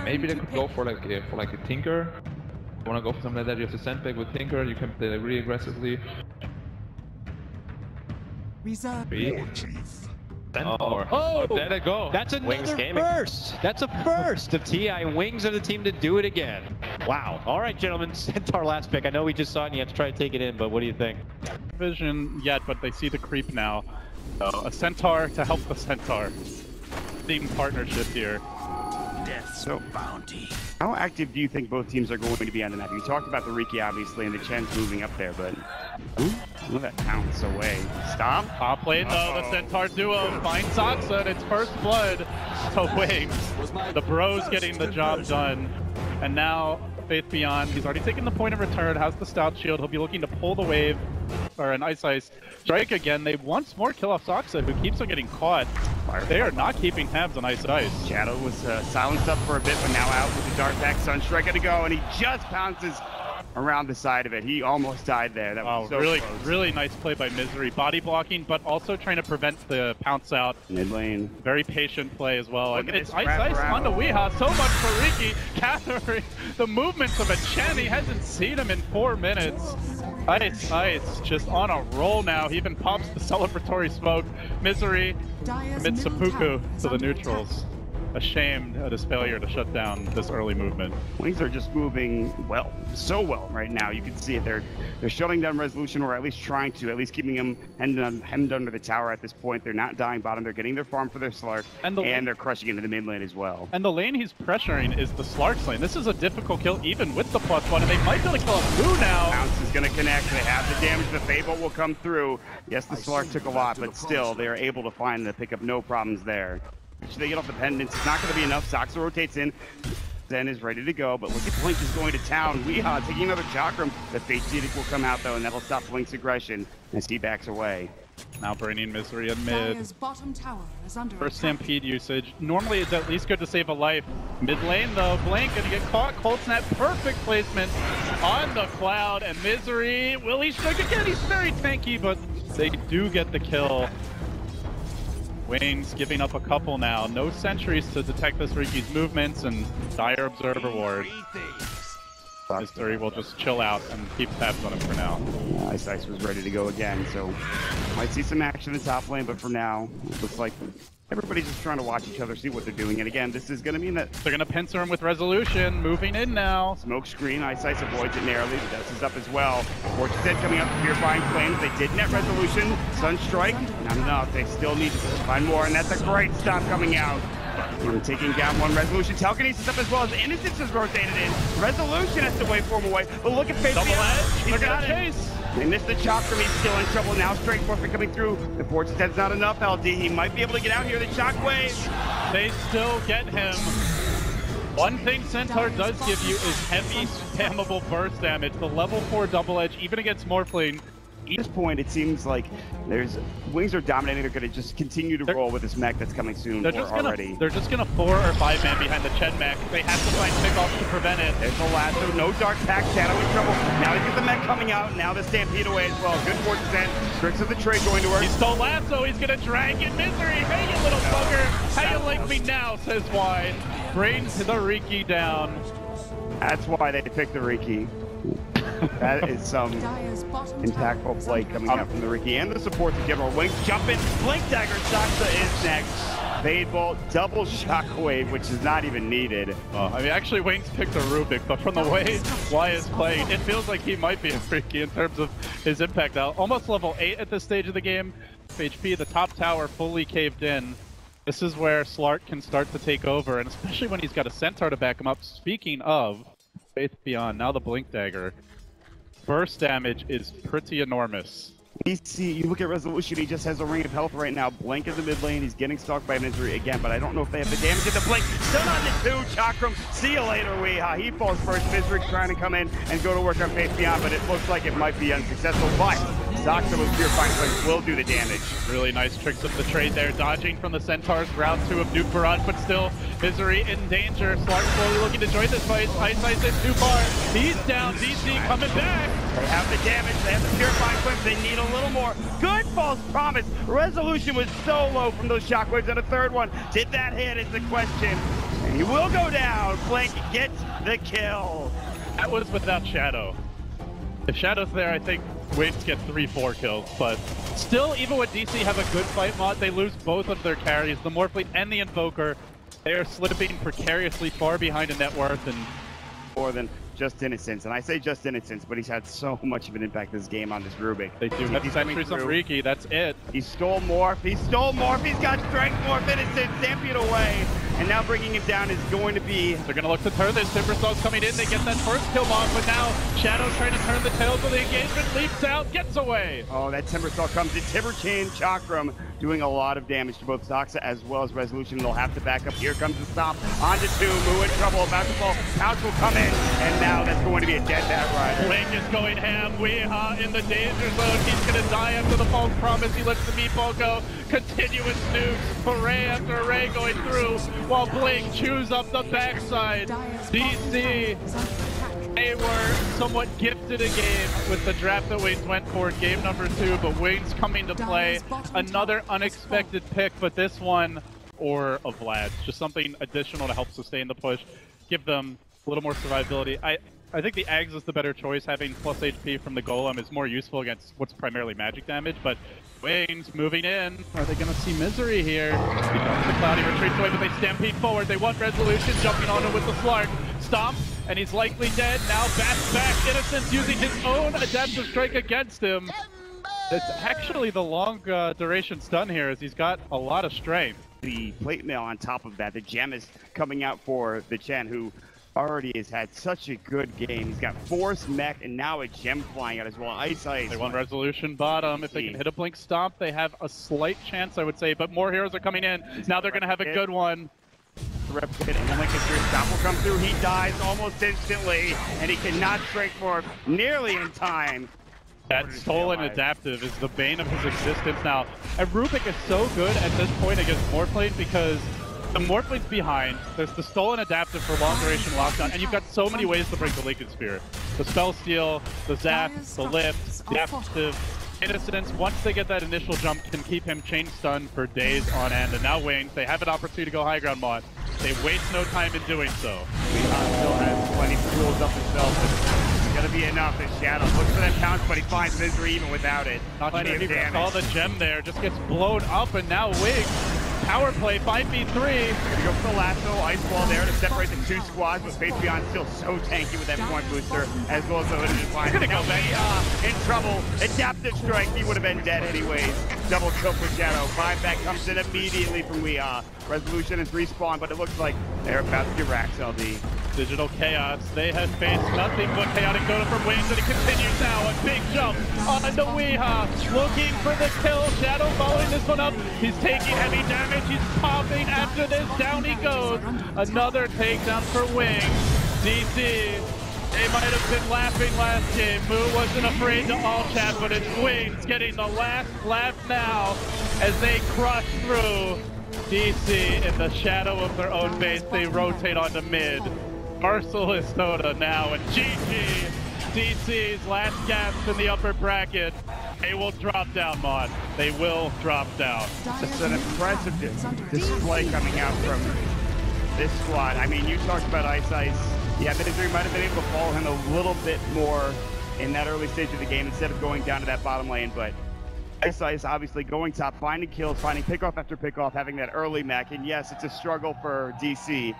Maybe they could go for like a Tinker. You wanna go for something like that? You have the sandbag with Tinker. You can play like really aggressively. Reserve. Oh, there they go. That's another first. That's a first of TI. Wings are the team to do it again. Wow. All right, gentlemen. Centaur last pick. I know we just saw it and you have to try to take it in, but what do you think? Vision yet, but they see the creep now. So a Centaur to help the Centaur. Team partnership here. So, bounty. How active do you think both teams are going to be on the map? You talked about the Riki, obviously, and the Chen's moving up there, but... Look at that pounce away. Stop. Top lane, though, the Centaur duo finds Saksa, and it's first blood to Wings. The bro's getting the job done. And now, Faith Beyond, he's already taken the point of return, has the stout shield. He'll be looking to pull the wave, or an iceice. Strike again. They once more kill off Saksa, who keeps on getting caught. They are not keeping tabs on iceice. Shadow was silenced up for a bit, but now out with the Dark Pack. Sunstrike to go, and he just pounces around the side of it. He almost died there. That was so really, close. Really nice play by Misery. Body blocking, but also trying to prevent the pounce out. Mid lane. Very patient play as well. Look And at it's this iceice wrap onto Weehaw. So much for Riki. Gathering the movements of a Chen. He hasn't seen him in 4 minutes. Ice just on a roll now. He even pops the celebratory smoke. Misery commits seppuku to the neutrals. Ashamed at his failure to shut down this early movement. Wings are just moving well, so well right now. You can see it. They're shutting down Resolution, or at least trying to, at least keeping him hemmed under the tower at this point. They're not dying bottom. They're getting their farm for their Slark, and they're crushing into the mid lane as well. And the lane he's pressuring is the Slark's lane. This is a difficult kill even with the +1, and they might be able to kill a Moo now. Bounce is going to connect. They have the damage. The Fable will come through. Yes, the Slark took a lot, but still, they are able to find the pickup. No problems there. Should they get off the pendants? It's not going to be enough. Saksa rotates in. Zen is ready to go, but look at Blink is going to town. Weehaw taking another Chakram. The Fate Edict will come out, though, and that'll stop Blink's aggression as he backs away. Now bringing Misery in mid. Bottom tower is under First Stampede usage. Normally it's at least good to save a life. Mid lane, though, Blink gonna get caught. Cold Snap, perfect placement on the Cloud, and Misery. Will he strike again? He's very tanky, but they do get the kill. Wings giving up a couple now. No sentries to detect this Riki's movements, and Dire Observer Ward. Misery will just chill out and keep tabs on him for now. iceice was ready to go again, so might see some action in top lane, but for now, it looks like everybody's just trying to watch each other, see what they're doing. And again, this is going to mean that they're going to pincer him with Resolution, moving in now. Smoke screen, iceice avoids it narrowly. The Dust is up as well. Fortune's Dead coming up, Purifying Flames. They did net Resolution. Sunstrike, not enough. They still need to find more, and that's a great stop coming out. We're taking down one Resolution. Telekinesis up as well as Innocence is rotated in. Resolution has to wait for him away, but look at Faith. Double edge. He's got it. They missed the Chakram, he's still in trouble now. Straight Forfeit coming through. The Fortune's Dead's not enough, LD. He might be able to get out here. The Shockwave. They still get him. One thing Centaur does give you is heavy spammable burst damage. The level 4 double edge, even against Morphling. At this point, it seems like Wings are dominating. They're going to just continue to roll with this mech that's coming soon already. They're just going to 4 or 5 man behind the Chen mech. They have to find pickoffs to prevent it. There's the lasso, no Dark Pack, Shadow in trouble. Now he's got the mech coming out, now the Stampede away as well. Good Fortune's End. Tricks of the trade going to work. He stole lasso, he's going to drag in Misery. Hey, you little bugger. How you like me now, says Y. Brings the Riki down. That's why they picked the Riki. That is some impactful play coming out from the Riki and the support to General. Wings jumping, Blink Dagger, Saksa is next. Fade Bolt, double Shockwave, which is not even needed. I mean, actually, Wings picked a Rubik, but from the way Y is playing, it feels like he might be a Riki in terms of his impact now. Almost level 8 at this stage of the game. HP, the top tower fully caved in. This is where Slark can start to take over, and especially when he's got a Centaur to back him up. Speaking of Faith Beyond, now the Blink Dagger. Burst damage is pretty enormous. You look at Resolution, he just has a ring of health right now. Blink in the mid lane, he's getting stalked by Misery again, but I don't know if they have the damage at the Blink. Stun on the 2, Chakram, see you later, Weehaw. He falls first, Misery trying to come in and go to work on Faith Beyond, but it looks like it might be unsuccessful. But Saksa with Purifying Flames will do the damage. Really nice tricks of the trade there, dodging from the Centaurs, round 2 of Nuke Barrage, but still Misery in danger. Slark slowly looking to join this fight. iceice is too far. He's down, DC coming back. They have the damage, they have the Purifying Flames, they need a little more. Good false promise. Resolution was so low from those shockwaves, and a third one. Did that hit is the question. And he will go down. Blink gets the kill. That was without Shadow. If Shadow's there, I think Wings get 3-4 kills, but still, even when DC have a good fight mod, they lose both of their carries, the Morphling and the Invoker. They are slipping precariously far behind in net worth, and more than just Innocence. And I say just Innocence, but he's had so much of an impact this game on this Rubik. They do have Sentries on Riki, that's it. He stole Morph, he's got Strength Morph, Innocence, Stampede away. And now bringing him down is going to be... They're going to look to turn this. Timbersaul's coming in. They get that first kill off, but now Shadow's trying to turn the tails of the engagement. Leaps out, gets away. Oh, that Timbersault comes in. Timberchain Chakram doing a lot of damage to both Saksa as well as Resolution. They'll have to back up. Here comes the stomp. Onto 2. Moo in trouble. About to fall. Pouch will come in. And now that's going to be a dead Bat Rider. Blink is going ham. Weeha in the danger zone. He's going to die after the false promise. He lets the meatball go. Continuous nukes. Array after array going through. While Blink chews up the backside. DC, they were somewhat gifted a game with the draft that Wings went for game number 2, but Wings coming to play. Another unexpected pick, but this one, or a Vlad, just something additional to help sustain the push, give them a little more survivability. I think the Ags is the better choice. Having plus HP from the Golem is more useful against what's primarily magic damage, but Wings moving in. Are they going to see Misery here? He comes to Cloud, he retreats away, but they stampede forward. They want Resolution, jumping on him with the Slark. Stomp, and he's likely dead. Now back. Innocence using his own adaptive strike against him. It's actually the long duration stun here, as he's got a lot of strength. The plate mail on top of that. The gem is coming out for the Chen, who already has had such a good game. He's got Force, Mech, and now a gem flying out as well. Iceice. They want Resolution bottom. If they can hit a Blink Stomp, they have a slight chance, I would say, but more heroes are coming in. Now they're going to have a good one. Replicate, and then Lincoln's Stomp will come through. He dies almost instantly, and he cannot strike more nearly in time. That stolen adaptive is the bane of his existence now. And Rubik is so good at this point against Morphling because the Morphling's behind. There's the stolen adaptive for long duration lockdown, and you've got so many ways to break the Lincoln Spear. The Spell Steal, the Zap, the Lift, the Adaptive. Innocence, once they get that initial jump, can keep him chain stunned for days on end. And now Wings, they have an opportunity to go high ground mod. They waste no time in doing so. Still has plenty of tools up himself, but it's gonna be enough. As Shadow looks for that pounce, but he finds Misery even without it. Not plenty sure of damage. All the gem there just gets blown up, and now Wings, power play, 5v3. Gonna go for the lasso, ice wall there to separate the 2 squads, but Face Beyond still so tanky with that point booster, as well as the hooded defiance. Gonna go in trouble. Adaptive strike, he would have been dead anyways. Double kill for Shadow. 5 back comes in immediately from Weeha. Resolution is respawned, but it looks like they're about to get Rax LD. Digital Chaos, they have faced nothing but chaotic Dota from Wings, and it continues now. A big jump on the Weeha, looking for the kill. Shadow following this one up. He's taking heavy damage. He's popping after this. Down he goes. Another takedown for Wings. DC, they might have been laughing last game. Moo wasn't afraid to all chat, but it's Wings getting the last laugh now as they crush through DC in the shadow of their own base. They rotate onto mid. Merciless Dota now, and GG, DC's last gasp in the upper bracket. They will drop down, Mod. They will drop down. It's an impressive display coming out from this squad. I mean, you talked about iceice. Yeah, Misery might have been able to follow him a little bit more in that early stage of the game instead of going down to that bottom lane, but iceice obviously going top, finding kills, finding pickoff after pickoff, having that early mech, and yes, it's a struggle for DC.